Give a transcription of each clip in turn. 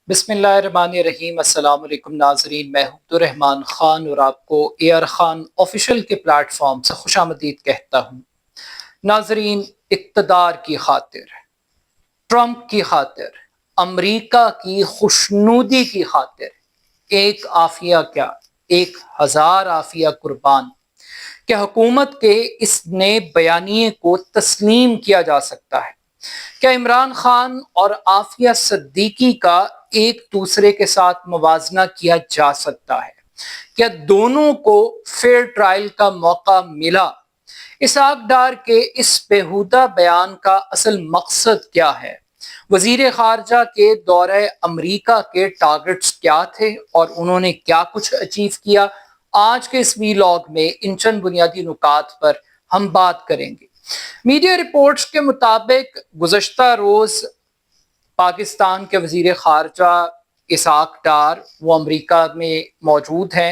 بسم اللہ الرحمن الرحیم۔ السلام علیکم ناظرین، میں عبد الرحمن خان اور آپ کو اے آر خان آفیشیل کے پلیٹ فارم سے خوش آمدید کہتا ہوں۔ ناظرین، اقتدار کی خاطر، ٹرمپ کی خاطر، امریکہ کی خوشنودی کی خاطر ایک عافیہ کیا 1000 عافیہ قربان، کیا حکومت کے اس نئے بیانیے کو تسلیم کیا جا سکتا ہے؟ کیا عمران خان اور عافیہ صدیقی کا ایک دوسرے کے ساتھ موازنہ کیا جا سکتا ہے؟ کیا دونوں کو فیئر ٹرائل کا موقع ملا؟ اسحاق ڈار کے اس بیہودہ بیان کا اصل مقصد کیا ہے؟ وزیر خارجہ کے دورہ امریکہ کے ٹارگٹس کیا تھے اور انہوں نے کیا کچھ اچیو کیا؟ آج کے اس ویلاگ میں ان چند بنیادی نکات پر ہم بات کریں گے۔ میڈیا رپورٹس کے مطابق گزشتہ روز پاکستان کے وزیر خارجہ اسحاق ڈار وہ امریکہ میں موجود ہیں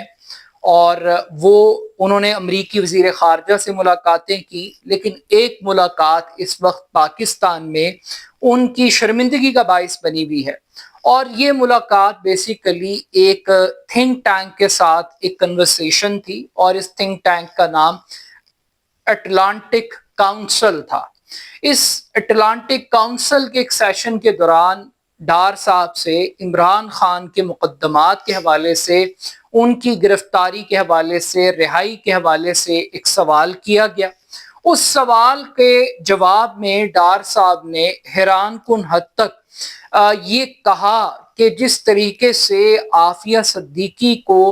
اور انہوں نے امریکی وزیر خارجہ سے ملاقاتیں کی، لیکن ایک ملاقات اس وقت پاکستان میں ان کی شرمندگی کا باعث بنی ہوئی ہے، اور یہ ملاقات بیسیکلی ایک تھنک ٹینک کے ساتھ ایک کنورسیشن تھی، اور اس تھنک ٹینک کا نام اٹلانٹک کاؤنسل تھا۔ اس اٹلانٹک کاؤنسل کے ایک سیشن کے دوران ڈار صاحب سے عمران خان کے مقدمات کے حوالے سے، ان کی گرفتاری کے حوالے سے، رہائی کے حوالے سے ایک سوال کیا گیا۔ اس سوال کے جواب میں ڈار صاحب نے حیران کن حد تک یہ کہا کہ جس طریقے سے عافیہ صدیقی کو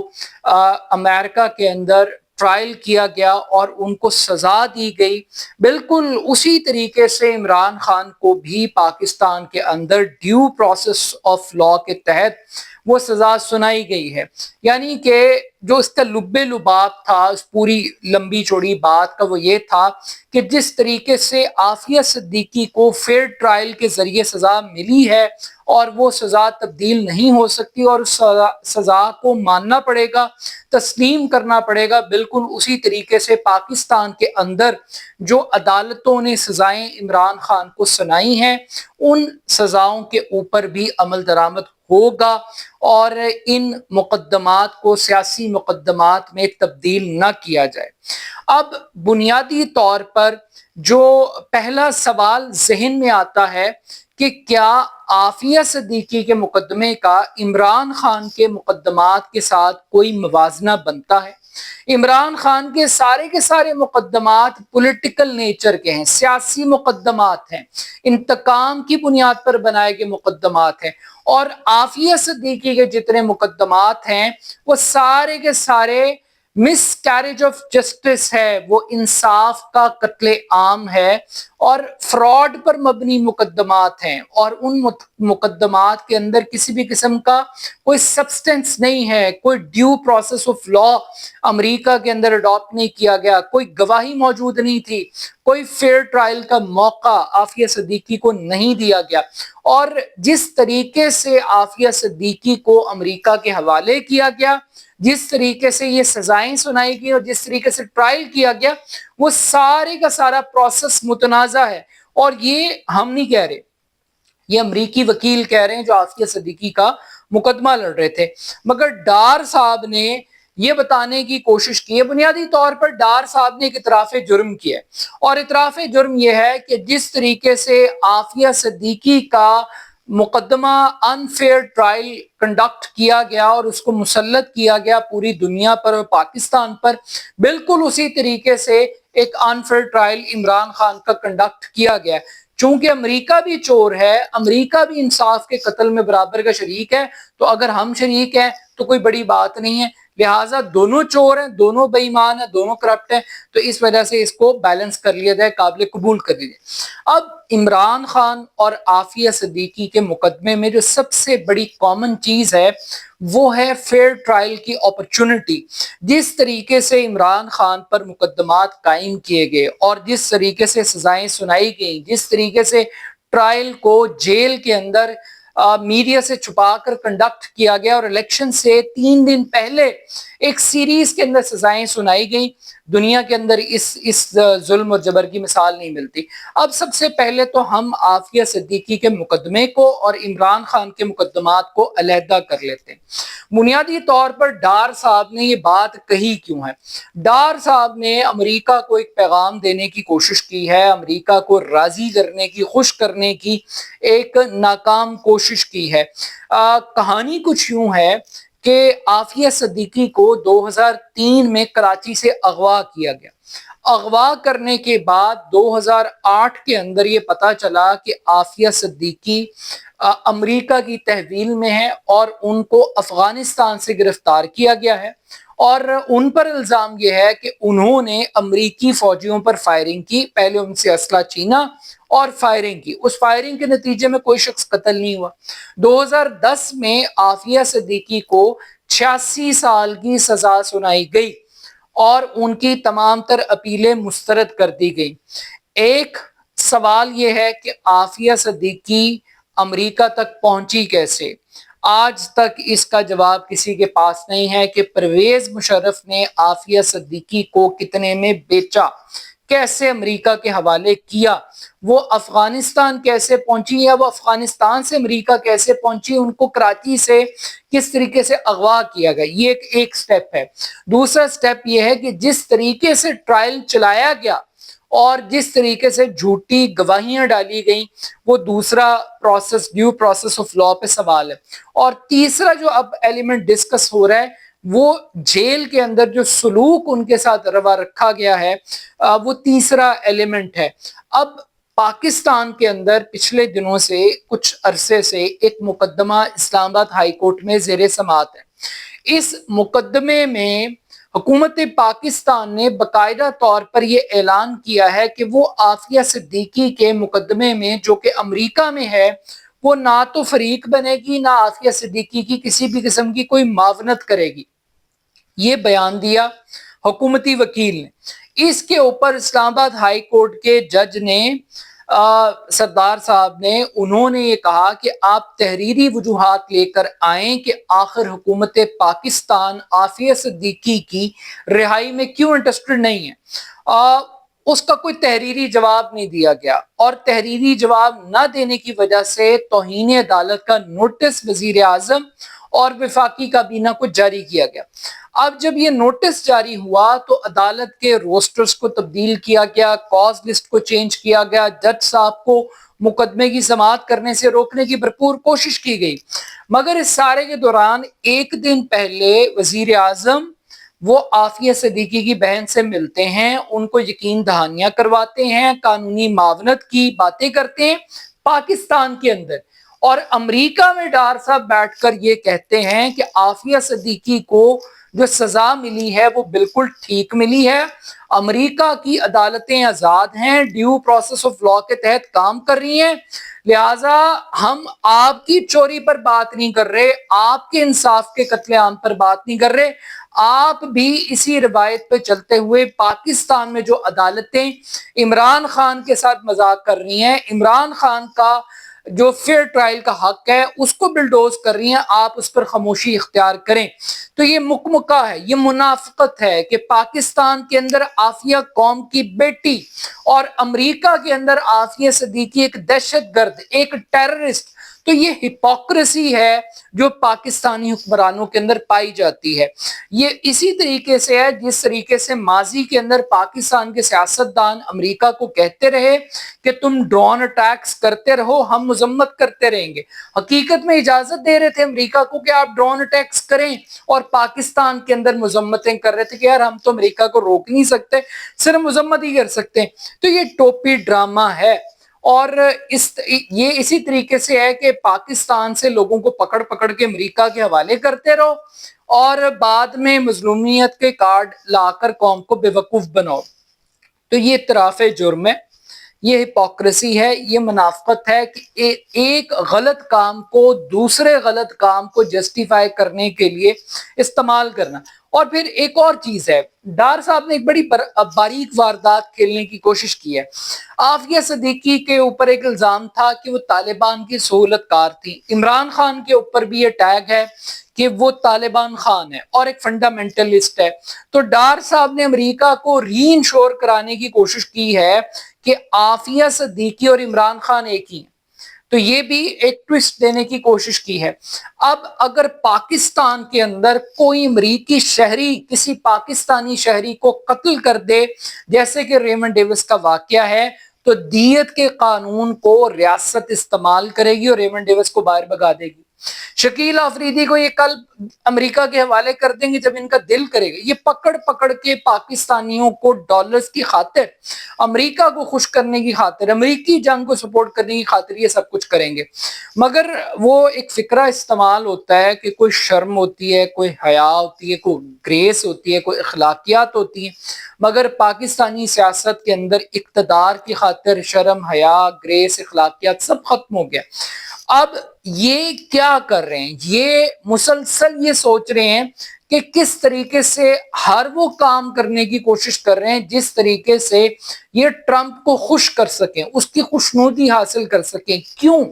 امریکہ کے اندر ٹرائل کیا گیا اور ان کو سزا دی گئی، بالکل اسی طریقے سے عمران خان کو بھی پاکستان کے اندر ڈیو پروسیس آف لا کے تحت وہ سزا سنائی گئی ہے۔ یعنی کہ جو اس کا لب لباب تھا اس پوری لمبی چوڑی بات کا، وہ یہ تھا کہ جس طریقے سے عافیہ صدیقی کو فیئر ٹرائل کے ذریعے سزا ملی ہے اور وہ سزا تبدیل نہیں ہو سکتی اور اس سزا کو ماننا پڑے گا، تسلیم کرنا پڑے گا، بالکل اسی طریقے سے پاکستان کے اندر جو عدالتوں نے سزائیں عمران خان کو سنائی ہیں ان سزاؤں کے اوپر بھی عمل درآمد ہوگا اور ان مقدمات کو سیاسی مقدمات میں تبدیل نہ کیا جائے۔ اب بنیادی طور پر جو پہلا سوال ذہن میں آتا ہے کہ کیا عافیہ صدیقی کے مقدمے کا عمران خان کے مقدمات کے ساتھ کوئی موازنہ بنتا ہے؟ عمران خان کے سارے مقدمات پولیٹیکل نیچر کے ہیں، سیاسی مقدمات ہیں، انتقام کی بنیاد پر بنائے گئے مقدمات ہیں، اور عافیہ صدیقی کے جتنے مقدمات ہیں وہ سارے کے سارے مس کیریج آف جسٹس ہے، وہ انصاف کا قتل عام ہے اور فراڈ پر مبنی مقدمات ہیں، اور ان مقدمات کے اندر کسی بھی قسم کا کوئی سبسٹنس نہیں ہے، کوئی ڈیو پروسیس آف لا امریکہ کے اندر اڈاپٹ نہیں کیا گیا، کوئی گواہی موجود نہیں تھی، کوئی فیئر ٹرائل کا موقع عافیہ صدیقی کو نہیں دیا گیا، اور جس طریقے سے عافیہ صدیقی کو امریکہ کے حوالے کیا گیا، جس طریقے سے یہ سزائیں سنائی گئی اور جس طریقے سے ٹرائل کیا گیا، وہ سارے کا سارا پروسیس متنازع ہے۔ اور یہ ہم نہیں کہہ رہے، یہ امریکی وکیل کہہ رہے ہیں جو عافیہ صدیقی کا مقدمہ لڑ رہے تھے، مگر ڈار صاحب نے یہ بتانے کی کوشش کی ہے، بنیادی طور پر ڈار صاحب نے ایک اعتراف جرم کیا ہے، اور اعتراف جرم یہ ہے کہ جس طریقے سے عافیہ صدیقی کا مقدمہ انفیئر ٹرائل کنڈکٹ کیا گیا اور اس کو مسلط کیا گیا پوری دنیا پر اور پاکستان پر، بالکل اسی طریقے سے ایک انفیئر ٹرائل عمران خان کا کنڈکٹ کیا گیا۔ چونکہ امریکہ بھی چور ہے، امریکہ بھی انصاف کے قتل میں برابر کا شریک ہے، تو اگر ہم شریک ہیں تو کوئی بڑی بات نہیں ہے، لہٰذا دونوں چور ہیں، دونوں بے ایمان ہیں، دونوں کرپٹ ہیں، تو اس وجہ سے اس کو بیلنس کر لیا جائے، قابل قبول کر لیا جائے۔ اب عمران خان اور عافیہ صدیقی کے مقدمے میں جو سب سے بڑی کامن چیز ہے وہ ہے فیئر ٹرائل کی اپرچونٹی۔ جس طریقے سے عمران خان پر مقدمات قائم کیے گئے اور جس طریقے سے سزائیں سنائی گئیں، جس طریقے سے ٹرائل کو جیل کے اندر میڈیا سے چھپا کر کنڈکٹ کیا گیا اور الیکشن سے 3 دن پہلے ایک سیریز کے اندر سزائیں سنائی گئیں. دنیا کے اندر اس ظلم اور جبر کی مثال نہیں ملتی. اب سب سے پہلے تو ہم عافیہ صدیقی کے مقدمے کو اور عمران خان کے مقدمات کو علیحدہ کر لیتے ہیں. بنیادی طور پر ڈار صاحب نے یہ بات کہی کیوں ہے؟ ڈار صاحب نے امریکہ کو ایک پیغام دینے کی کوشش کی ہے، امریکہ کو راضی کرنے کی، خوش کرنے کی ایک ناکام کوشش کی ہے. کہانی کچھ یوں ہے کہ عافیہ صدیقی کو 2003 میں کراچی سے اغوا کیا گیا. اغوا کرنے کے بعد 2008 کے اندر یہ پتا چلا کہ عافیہ صدیقی امریکہ کی تحویل میں ہے اور ان کو افغانستان سے گرفتار کیا گیا ہے، اور ان پر الزام یہ ہے کہ انہوں نے امریکی فوجیوں پر فائرنگ کی. پہلے ان سے اسلحہ چھینا اور فائرنگ کی. اس فائرنگ کے نتیجے میں کوئی شخص قتل نہیں ہوا. 2010 میں عافیہ صدیقی کو 86 سال کی سزا سنائی گئی اور ان کی تمام تر اپیلیں مسترد کر دی گئی. ایک سوال یہ ہے کہ عافیہ صدیقی امریکہ تک پہنچی کیسے؟ آج تک اس کا جواب کسی کے پاس نہیں ہے کہ پرویز مشرف نے عافیہ صدیقی کو کتنے میں بیچا، کیسے امریکہ کے حوالے کیا، وہ افغانستان کیسے پہنچی یا وہ افغانستان سے امریکہ کیسے پہنچی، ان کو کراچی سے کس طریقے سے اغوا کیا گیا. یہ ایک سٹیپ ہے. دوسرا سٹیپ یہ ہے کہ جس طریقے سے ٹرائل چلایا گیا اور جس طریقے سے جھوٹی گواہیاں ڈالی گئیں، وہ دوسرا process, due process of law پہ سوال ہے. اور تیسرا جو اب ایلیمنٹ ڈسکس ہو رہا ہے وہ جیل کے اندر جو سلوک ان کے ساتھ روا رکھا گیا ہے، وہ تیسرا ایلیمنٹ ہے. اب پاکستان کے اندر پچھلے دنوں سے کچھ عرصے سے ایک مقدمہ اسلام آباد ہائی کورٹ میں زیر سماعت ہے. اس مقدمے میں حکومت پاکستان نے باقاعدہ طور پر یہ اعلان کیا ہے کہ وہ عافیہ صدیقی کے مقدمے میں، جو کہ امریکہ میں ہے، وہ نہ تو فریق بنے گی، نہ عافیہ صدیقی کی کسی بھی قسم کی کوئی معاونت کرے گی. یہ بیان دیا حکومتی وکیل نے. اس کے اوپر اسلام آباد ہائی کورٹ کے جج نے، سردار صاحب نے، انہوں نے یہ کہا کہ آپ تحریری وجوہات لے کر آئیں کہ آخر حکومت پاکستان عافیہ صدیقی کی رہائی میں کیوں انٹرسٹڈ نہیں ہے. اس کا کوئی تحریری جواب نہیں دیا گیا، اور تحریری جواب نہ دینے کی وجہ سے توہین عدالت کا نوٹس وزیر اعظم اور وفاقی کابینہ کو جاری کیا گیا. اب جب یہ نوٹس جاری ہوا تو عدالت کے روسٹرز کو تبدیل کیا گیا، کاز لسٹ کو چینج کیا گیا، جج صاحب کو مقدمے کی سماعت کرنے سے روکنے کی بھرپور کوشش کی گئی. مگر اس سارے کے دوران ایک دن پہلے وزیر اعظم وہ عافیہ صدیقی کی بہن سے ملتے ہیں، ان کو یقین دہانیاں کرواتے ہیں، قانونی معاونت کی باتیں کرتے ہیں پاکستان کے اندر. اور امریکہ میں ڈار صاحب بیٹھ کر یہ کہتے ہیں کہ عافیہ صدیقی کو جو سزا ملی ہے وہ بالکل ٹھیک ملی ہے، امریکہ کی عدالتیں آزاد ہیں، ڈیو پروسیس آف لا کے تحت کام کر رہی ہیں، لہٰذا ہم آپ کی چوری پر بات نہیں کر رہے، آپ کے انصاف کے قتل عام پر بات نہیں کر رہے. آپ بھی اسی روایت پہ چلتے ہوئے پاکستان میں جو عدالتیں عمران خان کے ساتھ مذاق کر رہی ہیں، عمران خان کا جو فیئر ٹرائل کا حق ہے اس کو بلڈوز کر رہی ہیں، آپ اس پر خاموشی اختیار کریں. تو یہ مکمکہ ہے، یہ منافقت ہے کہ پاکستان کے اندر عافیہ قوم کی بیٹی اور امریکہ کے اندر عافیہ صدیقی ایک دہشت گرد، ایک ٹیررسٹ. تو یہ ہپوکریسی ہے جو پاکستانی حکمرانوں کے اندر پائی جاتی ہے. یہ اسی طریقے سے ہے جس طریقے سے ماضی کے اندر پاکستان کے سیاستدان امریکہ کو کہتے رہے کہ تم ڈرون اٹیکس کرتے رہو، ہم مذمت کرتے رہیں گے. حقیقت میں اجازت دے رہے تھے امریکہ کو کہ آپ ڈرون اٹیکس کریں، اور پاکستان کے اندر مذمتیں کر رہے تھے کہ یار ہم تو امریکہ کو روک نہیں سکتے، صرف مذمت ہی کر سکتے ہیں. تو یہ ٹوپی ڈرامہ ہے. اور یہ اسی طریقے سے ہے کہ پاکستان سے لوگوں کو پکڑ پکڑ کے امریکہ کے حوالے کرتے رہو اور بعد میں مظلومیت کے کارڈ لا کر قوم کو بے وقوف بناؤ. تو یہ اعتراف جرم ہے، یہ ہپوکریسی ہے، یہ منافقت ہے کہ ایک غلط کام کو دوسرے غلط کام کو جسٹیفائی کرنے کے لیے استعمال کرنا. اور پھر ایک اور چیز ہے، ڈار صاحب نے ایک بڑی باریک واردات کھیلنے کی کوشش کی ہے۔ عافیہ صدیقی کے اوپر ایک الزام تھا کہ وہ طالبان کی سہولت کار تھی، عمران خان کے اوپر بھی یہ ٹیگ ہے کہ وہ طالبان خان ہے اور ایک فنڈامنٹلسٹ ہے۔ تو ڈار صاحب نے امریکہ کو ری انشور کرانے کی کوشش کی ہے کہ عافیہ صدیقی اور عمران خان ایک ہی ہیں، تو یہ بھی ایک ٹوسٹ دینے کی کوشش کی ہے۔ اب اگر پاکستان کے اندر کوئی امریکی شہری کسی پاکستانی شہری کو قتل کر دے، جیسے کہ ریمنڈ ڈیوس کا واقعہ ہے، تو دیت کے قانون کو ریاست استعمال کرے گی اور ریمنڈ ڈیوس کو باہر بھگا دے گی۔ شکیل آفریدی کو یہ کل امریکہ کے حوالے کر دیں گے جب ان کا دل کرے گا۔ یہ پکڑ پکڑ کے پاکستانیوں کو ڈالرز کی خاطر، امریکہ کو خوش کرنے کی خاطر، امریکی جنگ کو سپورٹ کرنے کی خاطر یہ سب کچھ کریں گے۔ مگر وہ ایک فکرہ استعمال ہوتا ہے کہ کوئی شرم ہوتی ہے، کوئی حیا ہوتی ہے، کوئی گریس ہوتی ہے، کوئی اخلاقیات ہوتی ہیں، مگر پاکستانی سیاست کے اندر اقتدار کی خاطر شرم، حیا، گریس، اخلاقیات سب ختم ہو گیا۔ اب یہ کیا کر رہے ہیں؟ یہ مسلسل یہ سوچ رہے ہیں کہ کس طریقے سے ہر وہ کام کرنے کی کوشش کر رہے ہیں جس طریقے سے یہ ٹرمپ کو خوش کر سکیں، اس کی خوشنودی حاصل کر سکیں۔ کیوں؟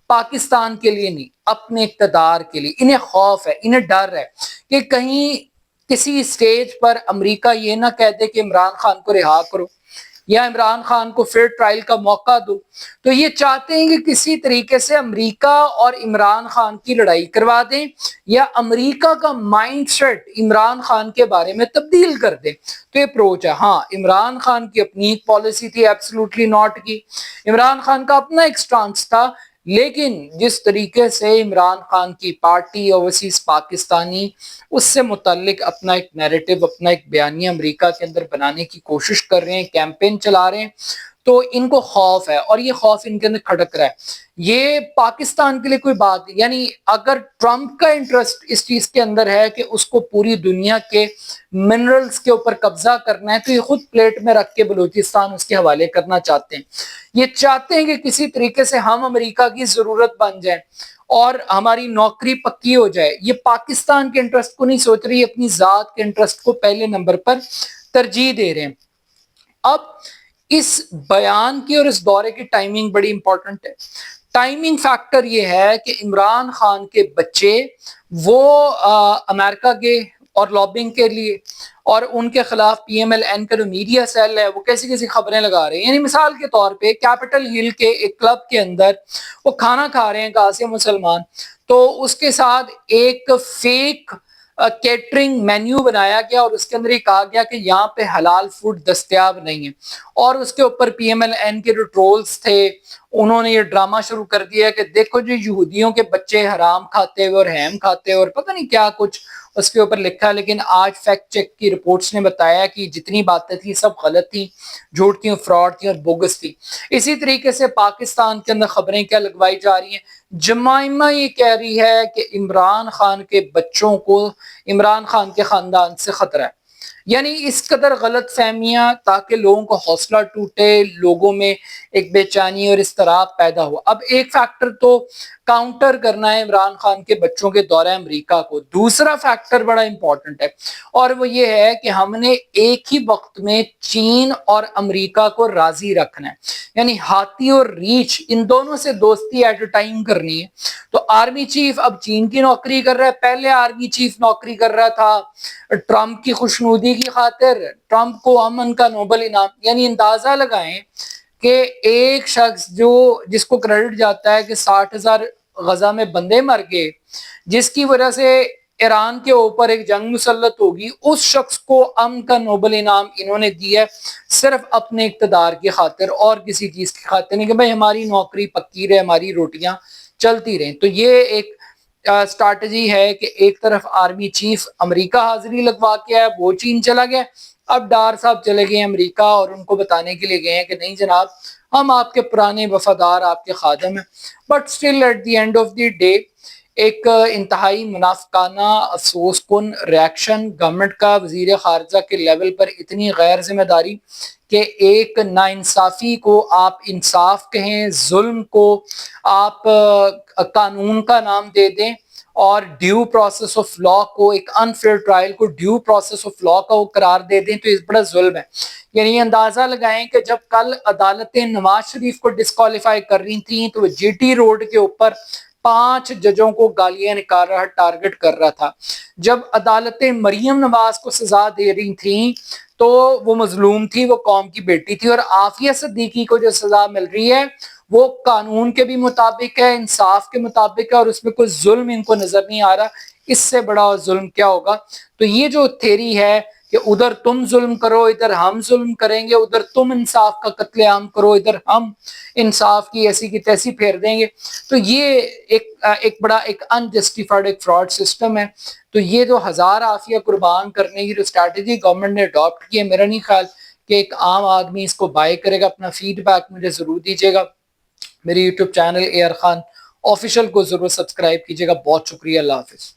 پاکستان کے لیے نہیں، اپنے اقتدار کے لیے۔ انہیں خوف ہے، انہیں ڈر ہے کہ کہیں کسی سٹیج پر امریکہ یہ نہ کہہ دے کہ عمران خان کو رہا کرو یا عمران خان کو فیئر ٹرائل کا موقع دو۔ تو یہ چاہتے ہیں کہ کسی طریقے سے امریکہ اور عمران خان کی لڑائی کروا دیں یا امریکہ کا مائنڈ سیٹ عمران خان کے بارے میں تبدیل کر دیں۔ تو یہ اپروچ ہے۔ ہاں، عمران خان کی اپنی ایک پالیسی تھی، ایبسلوٹلی ناٹ کی، عمران خان کا اپنا ایک سٹانس تھا، لیکن جس طریقے سے عمران خان کی پارٹی اوورسیز پاکستانی اس سے متعلق اپنا ایک نیریٹو، اپنا ایک بیانیہ امریکہ کے اندر بنانے کی کوشش کر رہے ہیں، کیمپین چلا رہے ہیں، تو ان کو خوف ہے اور یہ خوف ان کے اندر کھٹک رہا ہے۔ یہ پاکستان کے لیے کوئی بات نہیں، یعنی اگر ٹرمپ کا انٹرسٹ اس چیز کے اندر ہے کہ اس کو پوری دنیا کے منرلز کے اوپر قبضہ کرنا ہے، تو یہ خود پلیٹ میں رکھ کے بلوچستان اس کے حوالے کرنا چاہتے ہیں۔ یہ چاہتے ہیں کہ کسی طریقے سے ہم امریکہ کی ضرورت بن جائیں اور ہماری نوکری پکی ہو جائے۔ یہ پاکستان کے انٹرسٹ کو نہیں سوچ رہی، اپنی ذات کے انٹرسٹ کو پہلے نمبر پر ترجیح دے رہے ہیں۔ اب اس بیان کی اور اس دورے کی ٹائمنگ بڑی امپورٹنٹ ہے۔ ٹائمنگ فیکٹر یہ ہے کہ عمران خان کے بچے وہ امریکہ کے اور لابنگ کے لیے اور ان کے خلاف پی ایم ایل این کا جو میڈیا سیل ہے وہ کیسی کیسی خبریں لگا رہے ہیں۔ یعنی مثال کے طور پہ کیپٹل ہل کے ایک کلب کے اندر وہ کھانا کھا رہے ہیں قاسم مسلمان، تو اس کے ساتھ ایک فیک کیٹرنگ مینیو بنایا گیا اور اس کے اندر یہ کہا گیا کہ یہاں پہ حلال فوڈ دستیاب نہیں ہے، اور اس کے اوپر پی ایم ایل این کے جو ٹرولز تھے انہوں نے یہ ڈرامہ شروع کر دیا کہ دیکھو جو یہودیوں کے بچے حرام کھاتے ہوئے اور ہیم کھاتے ہوئے اور پتہ نہیں کیا کچھ اس کے اوپر لکھا۔ لیکن آج فیکٹ چیک کی رپورٹس نے بتایا کہ جتنی باتیں تھیں سب غلط تھیں، جھوٹ تھیں، فراڈ تھیں اور بوگس تھی۔ اسی طریقے سے پاکستان کے اندر خبریں کیا لگوائی جا رہی ہیں؟ جمائمہ یہ کہہ رہی ہے کہ عمران خان کے بچوں کو عمران خان کے خاندان سے خطرہ ہے۔ یعنی اس قدر غلط فہمیاں تاکہ لوگوں کو حوصلہ ٹوٹے، لوگوں میں ایک بے چینی اور اضطراب پیدا ہو۔ اب ایک فیکٹر تو کاؤنٹر کرنا ہے عمران خان کے بچوں کے دورہ امریکہ کو، دوسرا فیکٹر بڑا امپورٹنٹ ہے اور وہ یہ ہے کہ ہم نے ایک ہی وقت میں چین اور امریکہ کو راضی رکھنا ہے، یعنی ہاتھی اور ریچھ ان دونوں سے دوستی ایٹ اے ٹائم کرنی ہے۔ تو آرمی چیف اب چین کی نوکری کر رہا ہے، پہلے آرمی چیف نوکری کر رہا تھا ٹرمپ کی خوشنودی کی خاطر، ٹرمپ کو امن کا نوبل انعام۔ یعنی اندازہ لگائیں کہ ایک شخص جس کو کریڈٹ جاتا ہے کہ 60,000 غزہ میں بندے مر گئے، جس کی وجہ سے ایران کے اوپر ایک جنگ مسلط ہوگی، اس شخص کو امن کا نوبل انعام انہوں نے دیا ہے صرف اپنے اقتدار کی خاطر اور کسی چیز کی خاطر نہیں، کہ بھائی ہماری نوکری پکی رہے، ہماری روٹیاں چلتی رہیں۔ تو یہ ایک اسٹریٹجی ہے کہ ایک طرف آرمی چیف امریکہ حاضری لگوا کے ہے، وہ چین چلا گیا، اب ڈار صاحب چلے گئے امریکہ اور ان کو بتانے کے لیے گئے ہیں کہ نہیں جناب، ہم آپ کے پرانے وفادار، آپ کے خادم ہیں، but still at the end of the day ایک انتہائی منافقانہ افسوس کن ریاکشن گورنمنٹ کا وزیر خارجہ کے لیول پر، اتنی غیر ذمہ داری کہ ایک ناانصافی کو آپ انصاف کہیں، ظلم کو آپ قانون کا نام دے دیں، اور ڈیو پروسیس آف لا کو، ایک انفیئر ٹرائل کو ڈیو پروسیس آف لا کا وہ قرار دے دیں، تو یہ بڑا ظلم ہے۔ یعنی اندازہ لگائیں کہ جب کل عدالتیں نواز شریف کو ڈسکوالیفائی کر رہی تھیں تو وہ جی ٹی روڈ کے اوپر 5 ججوں کو گالیاں نکال رہا، ٹارگٹ کر رہا تھا۔ جب عدالتیں مریم نواز کو سزا دے رہی تھیں تو وہ مظلوم تھی، وہ قوم کی بیٹی تھی، اور عافیہ صدیقی کو جو سزا مل رہی ہے وہ قانون کے بھی مطابق ہے، انصاف کے مطابق ہے، اور اس میں کوئی ظلم ان کو نظر نہیں آ رہا۔ اس سے بڑا ظلم کیا ہوگا؟ تو یہ جو تھیری ہے کہ ادھر تم ظلم کرو، ادھر ہم ظلم کریں گے، ادھر تم انصاف کا قتل عام کرو، ادھر ہم انصاف کی ایسی کی تیسی پھیر دیں گے، تو یہ ایک بڑا ایک انجسٹیفائڈ ایک فراڈ سسٹم ہے۔ تو یہ جو ہزار عافیہ قربان کرنے کی جو اسٹریٹجی گورنمنٹ نے اڈاپٹ کی ہے، میرا نہیں خیال کہ ایک عام آدمی اس کو بائی کرے گا۔ اپنا فیڈ بیک مجھے ضرور دیجیے گا، میرے YouTube channel A R Khan official کو ضرور سبسکرائب کیجیے گا۔ بہت شکریہ، اللہ حافظ۔